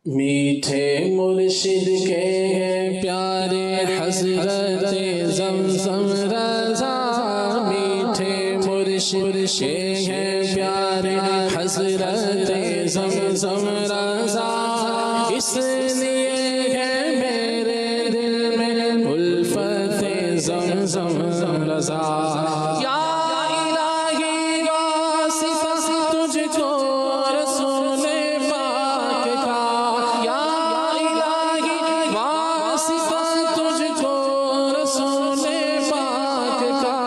میٹھے مرشد کے ہیں پیارے حضرت زمزم رضا، میٹھے مرشد کے ہیں پیارے حضرت زمزم رضا، اس لیے ہے میرے دل میں الفت زمزم رضا۔ یا الہی واسطہ تجھ کو رسول پاک کا، یا الہی واسطہ تجھ کو رسول پاک کا،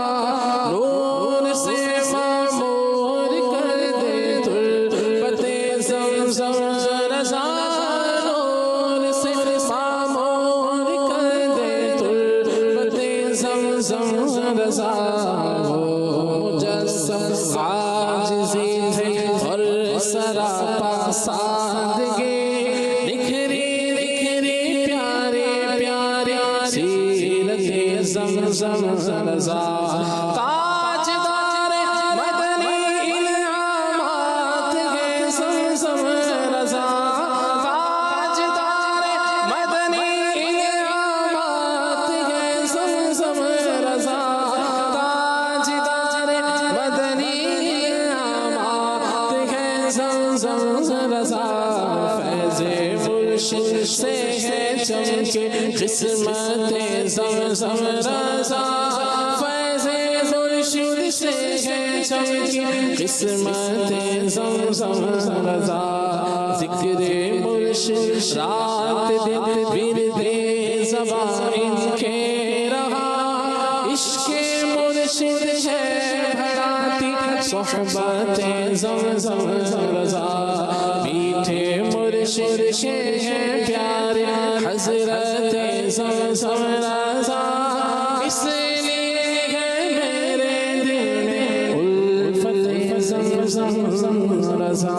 نور سے معمور کر دے تربت زمزم رضا، نور سے معمور کر دے تربت زمزم رضا۔ مجسم عاجزی ہے اور سراپا سادگی، نکھری نکھری پیارے پیارے سیرت زمزم رضا۔ تاجدار مدنی انعامات ہے زمزم رضا، تاجدار مدنی انعامات ہے زمزم رضا، تاجدار مدنی انعامات ہے زمزم رضا۔ فیض مرشد سے ہے چمکے قسمت زمزم رضا، فیض مرشد سے ہے چمکے قسمت زمزم رضا۔ ذکر مرشد رات دن ورد زبان ان کے رہا، عشق مرشد ہے بڑھاتی صحبت زمزم رضا۔ میٹھے مرشد کے ہیں پیارے حضرت زمزم رضا، اس لیے ہے میرے دل میں الفت زمزم رضا۔